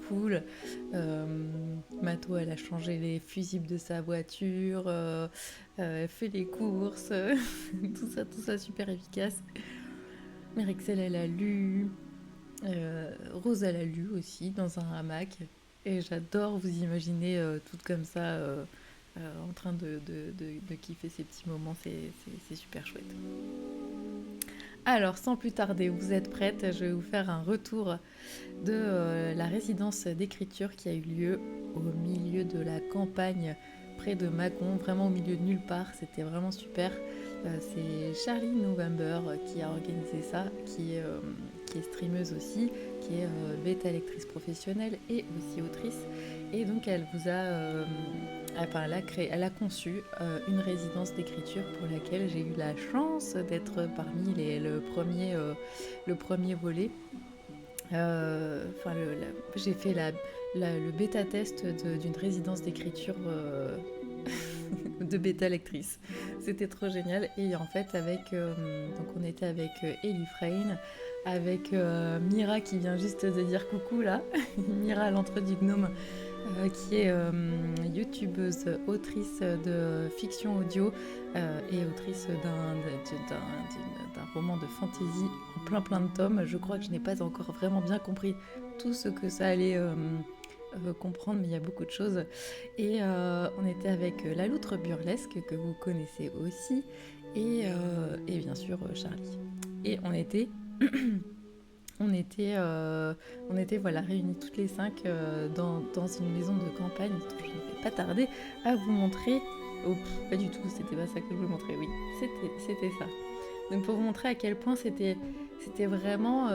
cool. Mato, elle a changé les fusibles de sa voiture, elle fait les courses, tout ça super efficace. Merixel, elle a lu. Rose, elle a lu aussi dans un hamac. Et j'adore vous imaginer toutes comme ça, en train de kiffer ces petits moments. C'est super chouette. Alors, sans plus tarder, vous êtes prêtes? Je vais vous faire un retour de la résidence d'écriture qui a eu lieu au milieu de la campagne, près de Mâcon, vraiment au milieu de nulle part. C'était vraiment super. C'est Charlie November qui a organisé ça, qui est streameuse aussi, qui est bêta lectrice professionnelle et aussi autrice. Et donc elle vous a, elle a conçu une résidence d'écriture pour laquelle j'ai eu la chance d'être parmi le premier volet. J'ai fait le bêta test d'une résidence d'écriture de bêta lectrice. C'était trop génial. Et en fait, donc on était avec Ellie Frayne, avec Mira qui vient juste de dire coucou là, Mira à l'entrée du gnome, qui est youtubeuse, autrice de fiction audio et autrice d'un roman de fantasy en plein de tomes. Je crois que je n'ai pas encore vraiment bien compris tout ce que ça allait comprendre, mais il y a beaucoup de choses. Et on était avec La Loutre Burlesque, que vous connaissez aussi, et bien sûr Charlie. Et on était voilà, réunis toutes les 5 dans une maison de campagne. Je ne vais pas tarder à vous montrer. Oh, pas du tout, c'était pas ça que je voulais montrer. Oui, c'était ça. Donc pour vous montrer à quel point c'était vraiment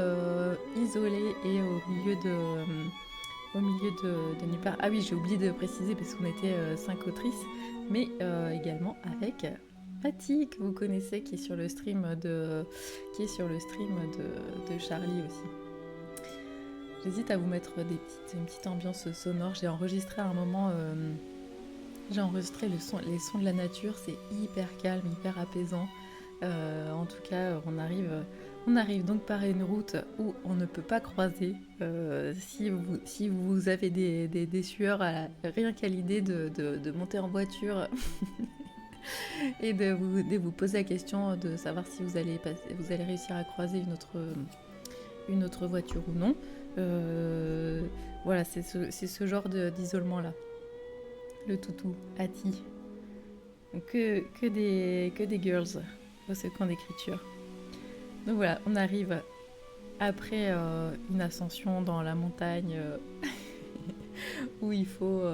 isolé et au milieu de nulle part. Ah oui, j'ai oublié de préciser parce qu'on était 5 autrices, mais également avec Patty, que vous connaissez, qui est sur le stream de Charlie aussi. J'hésite à vous mettre une petite ambiance sonore. J'ai enregistré à un moment, j'ai enregistré les sons de la nature. C'est hyper calme, hyper apaisant. En tout cas, on arrive donc par une route où on ne peut pas croiser. Si vous avez des sueurs rien qu'à l'idée de monter en voiture et de vous poser la question de savoir si vous allez réussir à croiser une autre voiture ou non. Voilà, c'est ce genre d'isolement là. Le toutou, Hattie. Que des girls au ce camp d'écriture. Donc voilà, on arrive après une ascension dans la montagne où il faut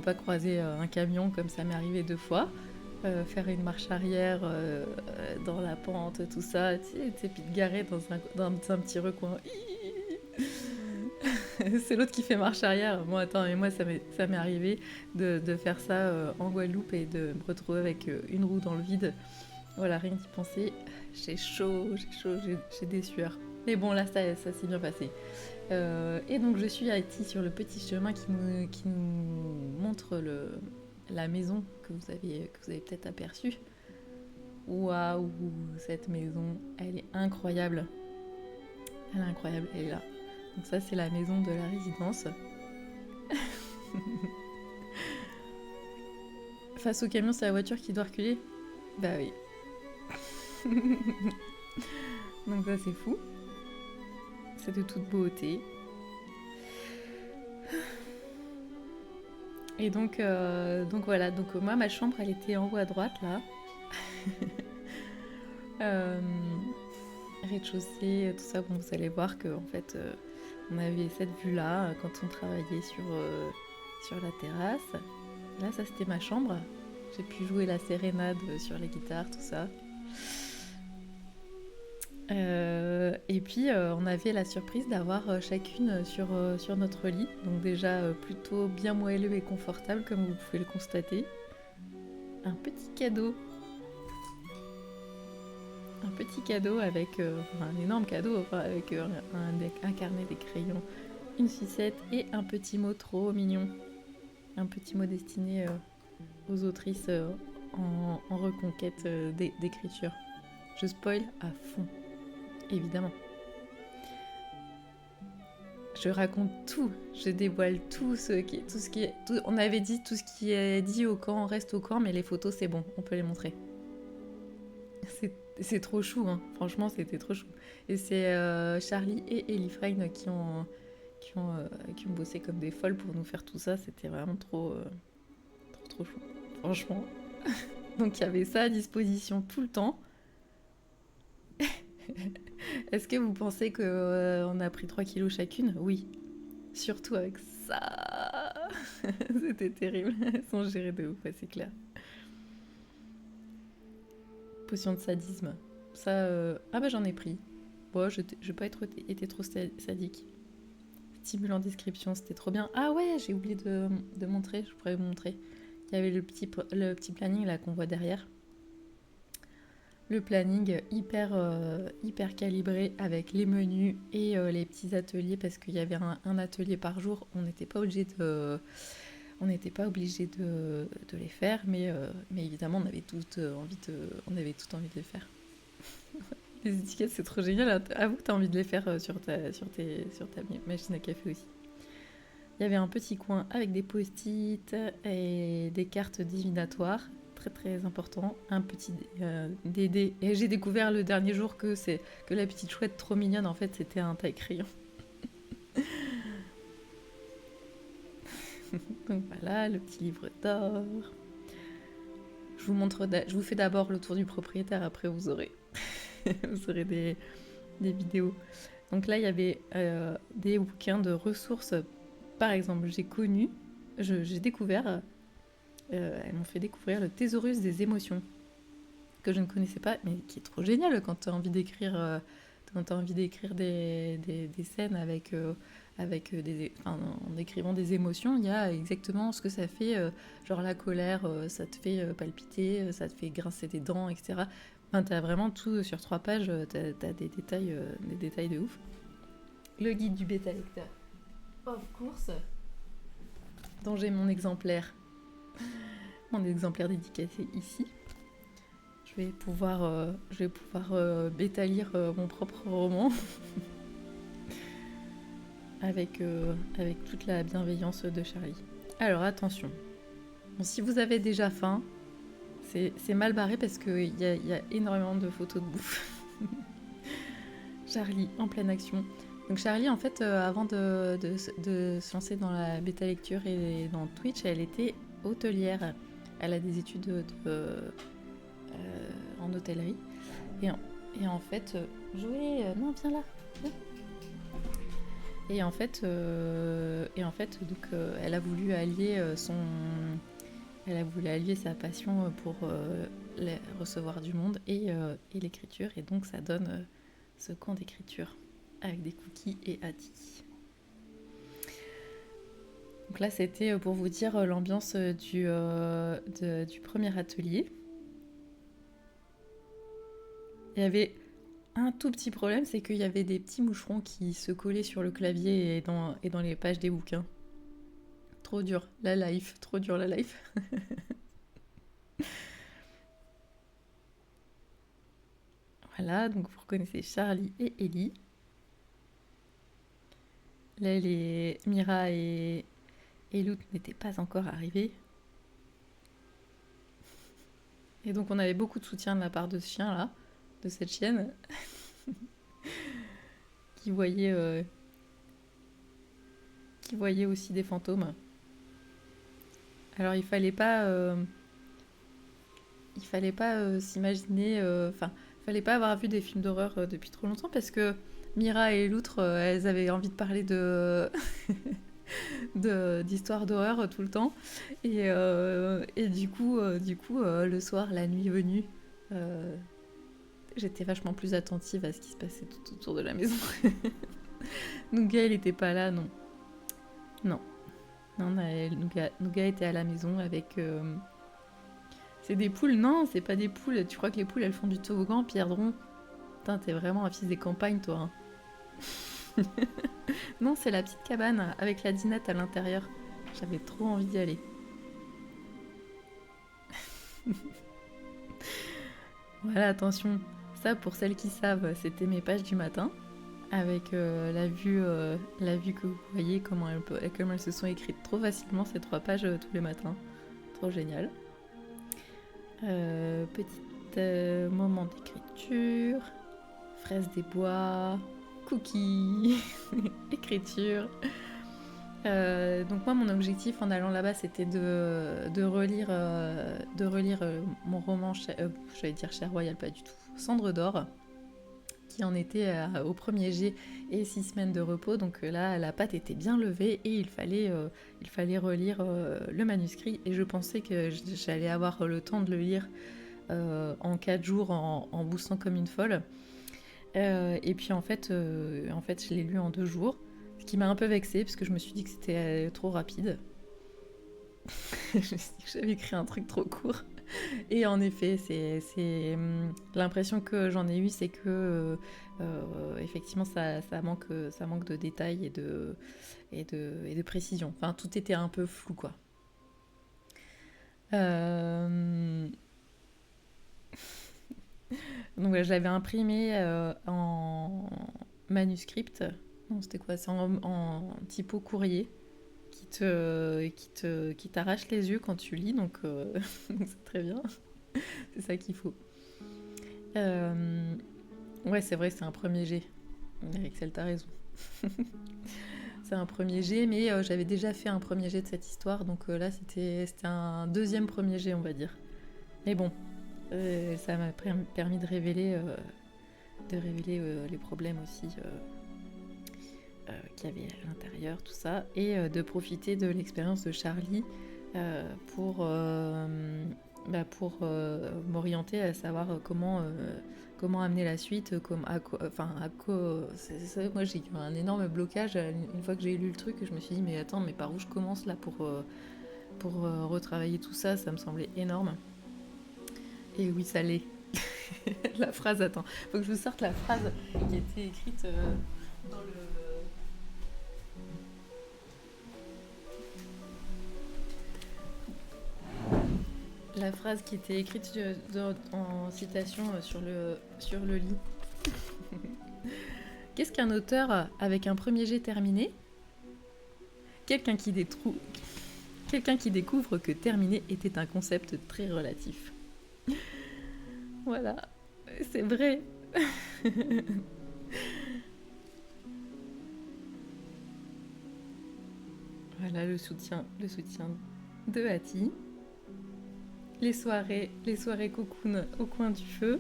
pas croiser un camion comme ça m'est arrivé 2 fois. Faire une marche arrière dans la pente, tout ça, puis te garer dans un petit recoin. C'est l'autre qui fait marche arrière. Bon, attends, mais moi, ça m'est arrivé de faire ça en Guadeloupe et de me retrouver avec une roue dans le vide. Voilà, rien d'y penser. J'ai chaud, j'ai des sueurs. Mais bon, là, ça s'est bien passé. Et donc, je suis ici sur le petit chemin qui nous montre la maison que vous avez peut-être aperçue. Waouh, cette maison, elle est incroyable. Elle est incroyable, elle est là. Donc ça, c'est la maison de la résidence. Face au camion, c'est la voiture qui doit reculer. Bah oui. Donc ça, c'est fou. C'est de toute beauté. Et donc voilà. Donc moi, ma chambre, elle était en haut à droite, là. Rez-de-chaussée, tout ça. Bon, vous allez voir que en fait, on avait cette vue-là quand on travaillait sur la terrasse. Là, ça, c'était ma chambre. J'ai pu jouer la sérénade sur la guitare, tout ça. Et puis on avait la surprise d'avoir chacune sur notre lit, donc déjà plutôt bien moelleux et confortable comme vous pouvez le constater. Un petit cadeau avec un énorme cadeau avec un carnet, des crayons, une sucette et un petit mot trop mignon, un petit mot destiné aux autrices en reconquête d'écriture. Je spoil à fond, évidemment. Je raconte tout, je dévoile on avait dit tout ce qui est dit au camp, reste au camp, mais les photos c'est bon, on peut les montrer. C'est trop chou, hein. Franchement c'était trop chou. Et c'est Charlie et Ellie Frayne qui ont bossé comme des folles pour nous faire tout ça, c'était vraiment trop chou, franchement. Donc il y avait ça à disposition tout le temps. Est-ce que vous pensez qu'on a pris 3 kilos chacune? Oui. Surtout avec ça. C'était terrible. Elles sont gérées de ouf, ouais, c'est clair. Potion de sadisme. Ça, ah bah j'en ai pris. Bon, je n'ai pas été trop sadique. Stimulant description, c'était trop bien. Ah ouais, j'ai oublié de montrer, je pourrais vous montrer. Il y avait le petit planning là qu'on voit derrière. Le planning hyper calibré avec les menus et les petits ateliers parce qu'il y avait un atelier par jour. On n'était pas obligé de les faire, mais évidemment on avait tout envie de les faire. Les étiquettes c'est trop génial. Avoue que tu as envie de les faire sur ta machine à café aussi. Il y avait un petit coin avec des post-it et des cartes divinatoires. Très important, un petit dé. Et j'ai découvert le dernier jour que la petite chouette trop mignonne, en fait, c'était un taille-crayon. Donc voilà, le petit livre d'or. Je vous fais d'abord le tour du propriétaire, après vous aurez des vidéos. Donc là, il y avait des bouquins de ressources. Par exemple, j'ai découvert... elles m'ont fait découvrir le Thésaurus des émotions, que je ne connaissais pas, mais qui est trop génial quand tu as envie d'écrire, des scènes en écrivant des émotions. Il y a exactement ce que ça fait, genre la colère, ça te fait palpiter, ça te fait grincer des dents, etc. Enfin, tu as vraiment tout sur 3 pages, tu as des détails de ouf. Le guide du bêta lecteur, of course, dont j'ai mon exemplaire dédicacé ici. Je vais pouvoir bêta lire mon propre roman avec toute la bienveillance de Charlie. Alors attention, bon, si vous avez déjà faim, c'est mal barré parce qu'il y a énormément de photos de bouffe. Charlie en pleine action. Donc Charlie, en fait, avant de se lancer dans la bêta lecture et dans Twitch, elle était hôtelière. Elle a des études en hôtellerie. Et en fait, non, viens là. Viens. Et en fait, donc, elle a voulu allier sa passion pour recevoir du monde et l'écriture. Et donc, ça donne ce camp d'écriture avec des cookies et Adi. Donc là, c'était pour vous dire l'ambiance du premier atelier. Il y avait un tout petit problème, c'est qu'il y avait des petits moucherons qui se collaient sur le clavier et dans les pages des bouquins. Trop dur, la life. Voilà, donc vous reconnaissez Charlie et Ellie. Là, les Mira et Loot n'étaient pas encore arrivés. Et donc on avait beaucoup de soutien de la part de ce chien-là, de cette chienne, qui voyait aussi des fantômes. Alors il fallait pas s'imaginer, fallait pas avoir vu des films d'horreur depuis trop longtemps parce que Mira et l'outre, elles avaient envie de parler d'histoires d'horreur tout le temps et du coup, le soir, la nuit venue, j'étais vachement plus attentive à ce qui se passait tout autour de la maison. Nougat, il était pas là, non. Nougat était à la maison avec... C'est des poules? Non, c'est pas des poules. Tu crois que les poules, elles font du toboggan, Pierdron? Putain, t'es vraiment un fils des campagnes, toi. Hein. Non, c'est la petite cabane avec la dinette à l'intérieur. J'avais trop envie d'y aller. Voilà, attention. Ça, pour celles qui savent, c'était mes pages du matin. avec la vue que vous voyez, comment elles se sont écrites trop facilement ces 3 pages tous les matins. Trop génial. Petit moment d'écriture, fraises des bois, cookies, écriture. Donc moi, mon objectif en allant là-bas, c'était de relire mon roman, j'allais dire Cher Royal, pas du tout, Cendre d'or, qui en était au premier jet et 6 semaines de repos. Donc là, la pâte était bien levée et il fallait relire le manuscrit. Et je pensais que j'allais avoir le temps de le lire en 4 jours en bossant comme une folle. Et puis en fait, je l'ai lu en 2 jours. Ce qui m'a un peu vexée, parce que je me suis dit que c'était trop rapide. Je me suis dit que j'avais écrit un truc trop court. Et en effet, l'impression que j'en ai eue, c'est que effectivement, ça manque de détails et de précision. Enfin, tout était un peu flou, quoi. Donc, je l'avais imprimé en manuscript. Non, c'était quoi? C'est en typo courrier qui t'arrache les yeux quand tu lis, donc c'est très bien. C'est ça qu'il faut. Ouais, c'est vrai, c'est un premier jet. Axel, t'as raison. C'est un premier jet, mais j'avais déjà fait un premier jet de cette histoire, donc là, c'était un deuxième premier jet, on va dire. Mais bon, ça m'a permis de révéler les problèmes aussi qu'il y avait à l'intérieur, tout ça, et de profiter de l'expérience de Charlie pour m'orienter à savoir comment amener la suite, moi j'ai eu un énorme blocage une fois que j'ai lu le truc, je me suis dit mais attends, mais par où je commence là pour retravailler tout ça, ça me semblait énorme. Et oui, ça l'est. La phrase, attends, faut que je vous sorte la phrase qui était écrite dans le... La phrase qui était écrite en citation sur le lit. Qu'est-ce qu'un auteur avec un premier jet terminé? Quelqu'un qui découvre que terminer était un concept très relatif. Voilà, c'est vrai. Voilà le soutien de Hattie. Les soirées cocoon au coin du feu.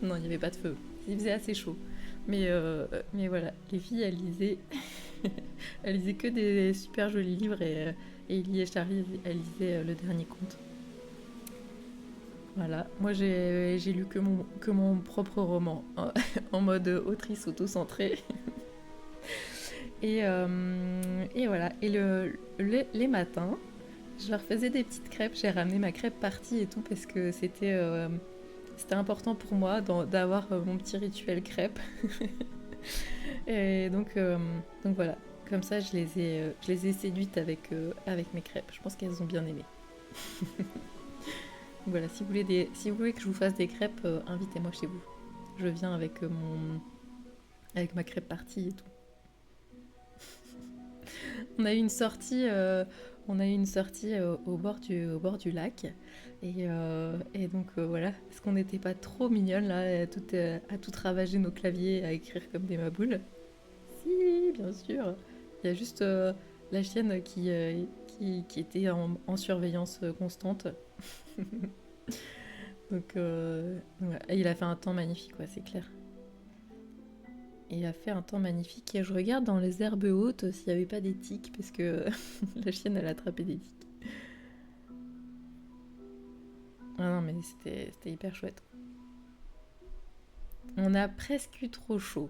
Non, il n'y avait pas de feu. Il faisait assez chaud. Mais voilà, les filles, elles lisaient que des super jolis livres et Ellie et Charlie, elles lisaient le dernier conte. Voilà, moi j'ai lu que mon propre roman en mode autrice auto-centrée. Et voilà, et les matins, je leur faisais des petites crêpes. J'ai ramené ma crêpe partie et tout parce que c'était important pour moi d'avoir mon petit rituel crêpe. Et donc voilà, comme ça je les ai séduites avec mes crêpes. Je pense qu'elles ont bien aimé. Voilà, si vous voulez que je vous fasse des crêpes, invitez-moi chez vous. Je viens avec ma crêpe partie et tout. On a eu une sortie au bord du lac et donc voilà, parce qu'on n'était pas trop mignonnes là, à tout ravager nos claviers, à écrire comme des maboules. Si, bien sûr. Il y a juste la chienne qui était en surveillance constante. Donc ouais. Et il a fait un temps magnifique, ouais, c'est clair. Il a fait un temps magnifique et je regarde dans les herbes hautes s'il n'y avait pas des tiques parce que la chienne elle a attrapé des tiques. Ah non mais c'était hyper chouette. On a presque eu trop chaud.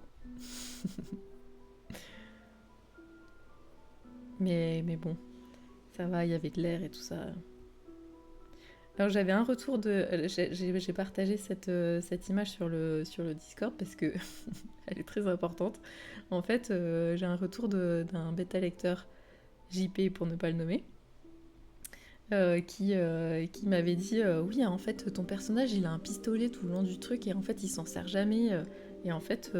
mais bon, ça va, il y avait de l'air et tout ça. Alors j'avais un retour de... J'ai partagé cette image sur le Discord parce que elle est très importante. En fait, j'ai un retour d'un bêta lecteur JP pour ne pas le nommer, qui m'avait dit oui, en fait ton personnage il a un pistolet tout le long du truc et en fait il s'en sert jamais, Et en fait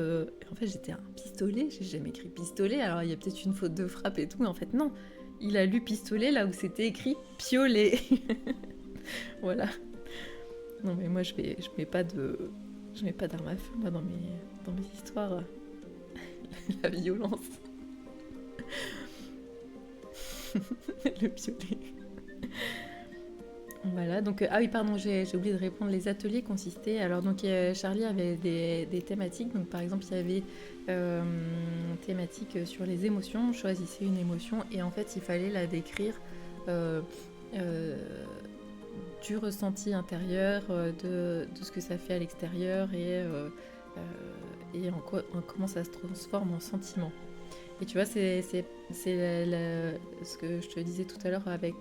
j'étais un pistolet, j'ai jamais écrit pistolet, alors il y a peut-être une faute de frappe et tout, mais en fait non. Il a lu pistolet là où c'était écrit piolet. Voilà. Non mais moi je mets pas d'arme à feu moi dans mes histoires. La violence. Le piolet. Voilà, donc ah oui pardon, j'ai oublié de répondre. Les ateliers consistaient, alors donc Charlie avait des thématiques, donc par exemple il y avait thématique sur les émotions, on choisissait une émotion et en fait il fallait la décrire euh, euh, du ressenti intérieur, de ce que ça fait à l'extérieur et comment ça se transforme en sentiment. Et tu vois, c'est ce que je te disais tout à l'heure avec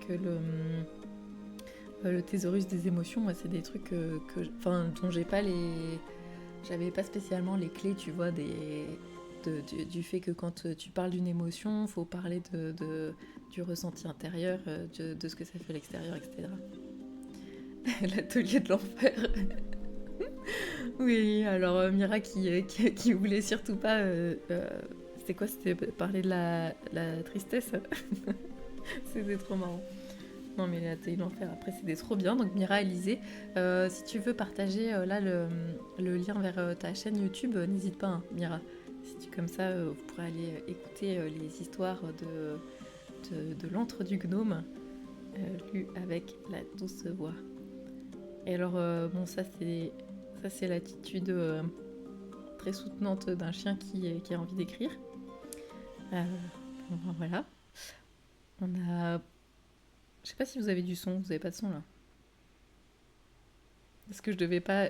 le thésaurus des émotions. Moi, c'est des trucs dont j'avais pas spécialement les clés, tu vois, du fait que quand tu parles d'une émotion, faut parler du ressenti intérieur, de ce que ça fait à l'extérieur, etc. L'atelier de l'enfer. Oui, alors Mira qui voulait surtout pas. C'était quoi? C'était parler de la tristesse. C'était trop marrant. Non, mais l'atelier de l'enfer, après, c'était trop bien. Donc, Mira, Élisée, si tu veux partager là le lien vers ta chaîne YouTube, n'hésite pas, hein, Mira. Comme ça, vous pourrez aller écouter les histoires de l'antre du gnome, lues avec la douce voix. Et alors, bon, ça c'est l'attitude très soutenante d'un chien qui a envie d'écrire. Bon, ben, voilà. On a... Je sais pas si vous avez du son, vous avez pas de son là. Parce que je devais pas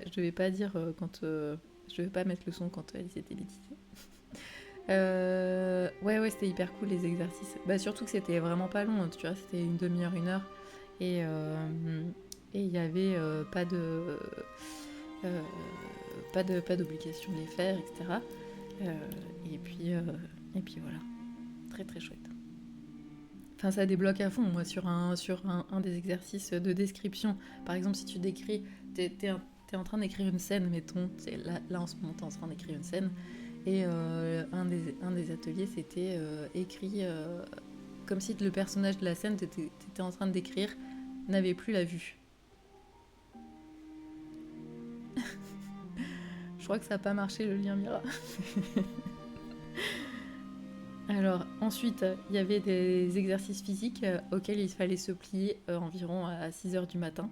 dire quand... je devais pas mettre le son quand Alice était bêtise. Ouais, c'était hyper cool les exercices. Bah, surtout que c'était vraiment pas long, hein, tu vois, c'était une demi-heure, 1 heure. Et il y avait euh, pas d'obligation de les faire, etc. Euh, et puis voilà, très très chouette. Enfin, ça débloque à fond, moi, sur un des exercices de description. Par exemple, si tu décris, t'es en train d'écrire une scène, mettons, là en ce moment, t'es en train d'écrire une scène, et un des ateliers, c'était écrit comme si le personnage de la scène t'étais en train de décrire n'avait plus la vue. Je crois que ça n'a pas marché le lien Mira. Alors ensuite, il y avait des exercices physiques auxquels il fallait se plier environ à 6h du matin.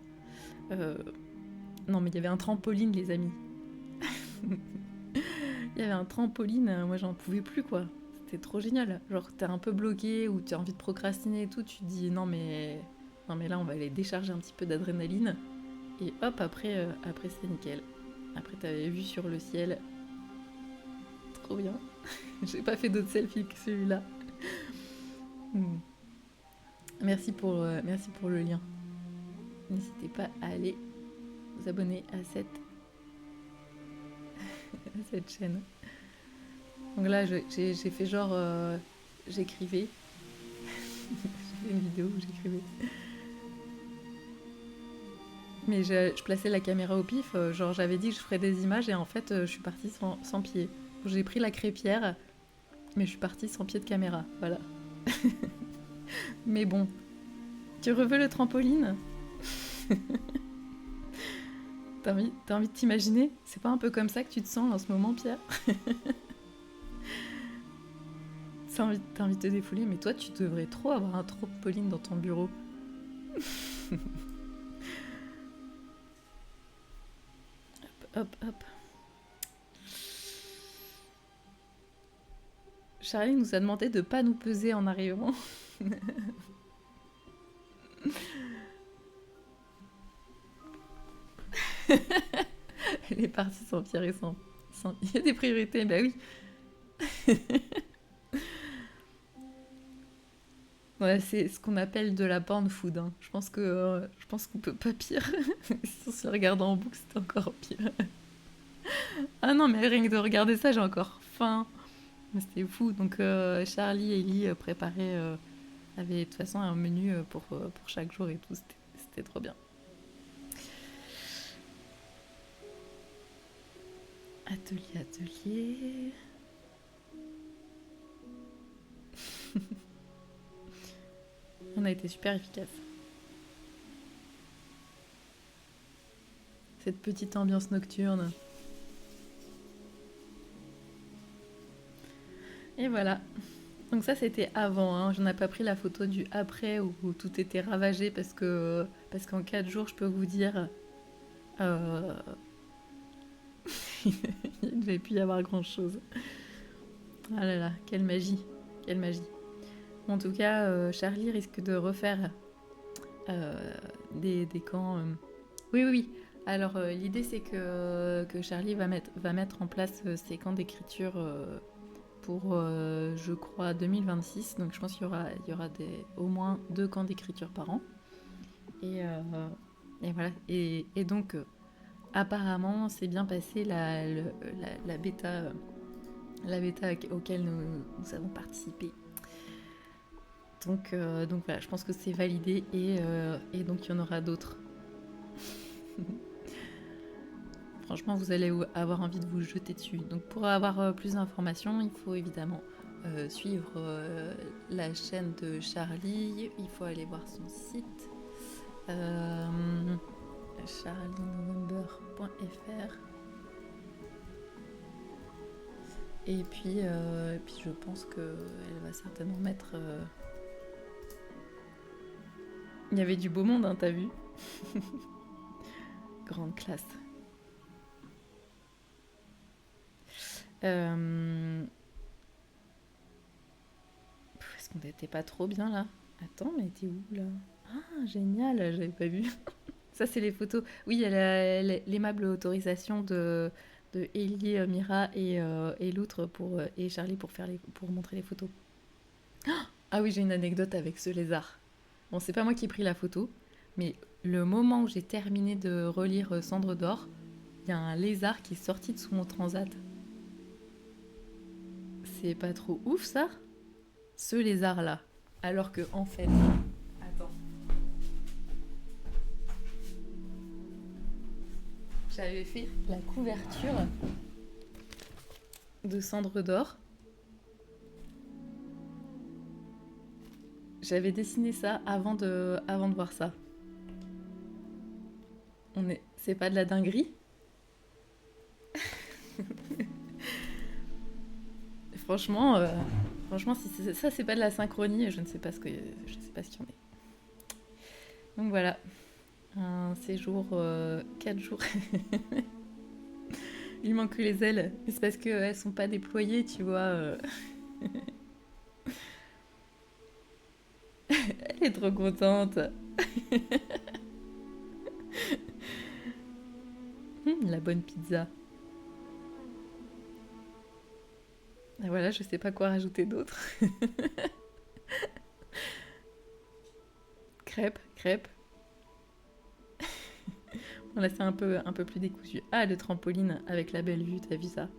Non mais il y avait un trampoline les amis. Il y avait un trampoline, moi j'en pouvais plus quoi. C'était trop génial. Genre t'es un peu bloqué ou t'as envie de procrastiner et tout, tu te dis non mais là on va aller décharger un petit peu d'adrénaline. Et hop, après c'était nickel. Après t'avais vu sur le ciel. Trop bien. J'ai pas fait d'autres selfies que celui-là. Merci pour le lien. N'hésitez pas à aller vous abonner à cette chaîne. Donc là, j'ai fait genre... j'écrivais. J'ai fait une vidéo où j'écrivais. Mais je plaçais la caméra au pif. Genre j'avais dit que je ferais des images et en fait je suis partie sans pied. J'ai pris la crépière, mais je suis partie sans pied de caméra. Voilà. Mais bon. Tu reveux le trampoline? T'as envie de t'imaginer? C'est pas un peu comme ça que tu te sens en ce moment, Pierre? T'as envie de te défouler, mais toi, tu devrais trop avoir un trampoline dans ton bureau. Hop. Charlie nous a demandé de pas nous peser en arrivant. Elle est partie sans Pierre et sans... Il y a des priorités, bah oui. Ouais, c'est ce qu'on appelle de la porn food. Hein. Je pense qu'on peut pas pire. Si on se regarde en boucle, c'est encore pire. Ah non, mais rien que de regarder ça, j'ai encore faim. C'était fou. Donc Charlie et Ellie préparaient, avaient de toute façon un menu pour chaque jour et tout. C'était trop bien. Atelier. On a été super efficace. Cette petite ambiance nocturne. Et voilà. Donc ça c'était avant, hein. J'en ai pas pris la photo du après où tout était ravagé parce qu'en 4 jours je peux vous dire euh, il ne devait plus y avoir grand chose. Ah là là, quelle magie, quelle magie. En tout cas, Charlie risque de refaire euh, des camps. Oui, oui, oui. Alors l'idée c'est que Charlie va mettre en place ces camps d'écriture pour, je crois, 2026. Donc je pense il y aura au moins 2 camps d'écriture par an. Et, euh, et voilà. Et donc, apparemment, c'est bien passé la bêta auquel nous avons participé. Donc voilà, je pense que c'est validé et donc il y en aura d'autres. Franchement, vous allez avoir envie de vous jeter dessus. Donc pour avoir plus d'informations, il faut évidemment suivre la chaîne de Charlie. Il faut aller voir son site charlienovember.fr. Et puis je pense qu'elle va certainement mettre... Il y avait du beau monde, hein, t'as vu. Grande classe. Est-ce qu'on n'était pas trop bien là? Attends, mais t'es où là? Ah, génial, j'avais pas vu. Ça, c'est les photos. Oui, il y a l'aimable autorisation de Ellie, Mira et l'outre et Charlie pour montrer les photos. Ah oui, j'ai une anecdote avec ce lézard. Bon, c'est pas moi qui ai pris la photo, mais le moment où j'ai terminé de relire Cendre d'or, il y a un lézard qui est sorti de sous mon transat. C'est pas trop ouf ça? Ce lézard là. Alors que en fait. Attends. J'avais fait la couverture de Cendre d'or. J'avais dessiné ça avant de voir ça. C'est pas de la dinguerie? Franchement, si ça c'est pas de la synchronie, je ne sais pas ce qu'il y en est. Donc voilà, un séjour 4 jours. Il manque que les ailes, mais c'est parce qu'elles sont pas déployées, tu vois. Elle est trop contente. La bonne pizza. Et voilà, je sais pas quoi rajouter d'autre. Crêpes, crêpes. Bon, là c'est un peu plus décousu. Ah, le trampoline avec la belle vue, t'as vu ça?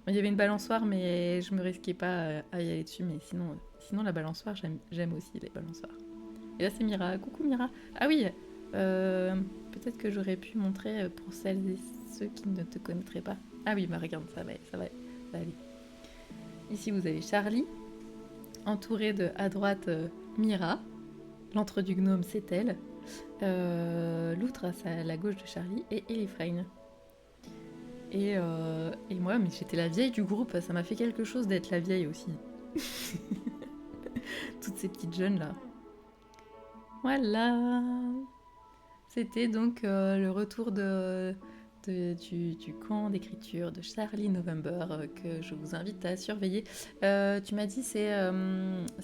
Il y avait une balançoire, mais je me risquais pas à y aller dessus. Mais sinon la balançoire, j'aime aussi les balançoires. Et là c'est Mira. Coucou Mira. Ah oui, peut-être que j'aurais pu montrer pour celles et ceux qui ne te connaîtraient pas. Ah oui, bah regarde, ça va aller. Ici vous avez Charlie, entouré de à droite Mira. L'antre du gnome c'est elle. L'outre à la gauche de Charlie et Elifraine. Et moi, mais j'étais la vieille du groupe, ça m'a fait quelque chose d'être la vieille aussi. Toutes ces petites jeunes là. Voilà. C'était donc le retour du camp d'écriture de Charlie November que je vous invite à surveiller. Tu m'as dit c'est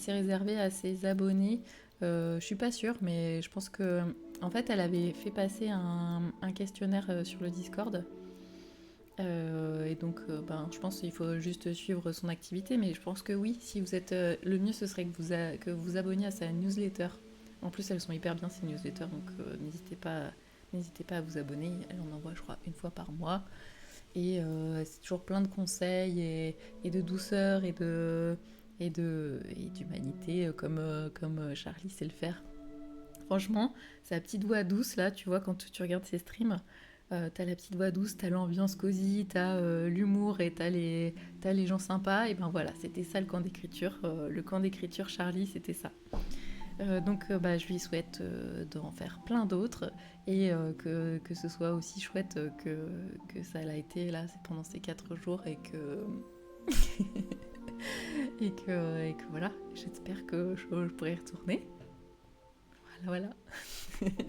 réservé à ses abonnés. Je suis pas sûre, mais je pense que en fait elle avait fait passer un questionnaire sur le Discord. Et donc, je pense qu'il faut juste suivre son activité, mais je pense que oui, si vous êtes, le mieux ce serait que vous abonniez à sa newsletter. En plus, elles sont hyper bien ces newsletters, donc n'hésitez pas à vous abonner. Elle en envoie, je crois, une fois par mois, et c'est toujours plein de conseils et de douceur et d'humanité, comme Charlie sait le faire. Franchement, sa petite voix douce là, tu vois, quand tu regardes ses streams. T'as la petite voix douce, t'as l'ambiance cosy, t'as l'humour et t'as les gens sympas. Et ben voilà, c'était ça le camp d'écriture. Le camp d'écriture Charlie, c'était ça. Donc je lui souhaite d'en faire plein d'autres et que ce soit aussi chouette que ça l'a été là pendant ces 4 jours et que voilà, j'espère que je pourrai y retourner. Voilà, voilà.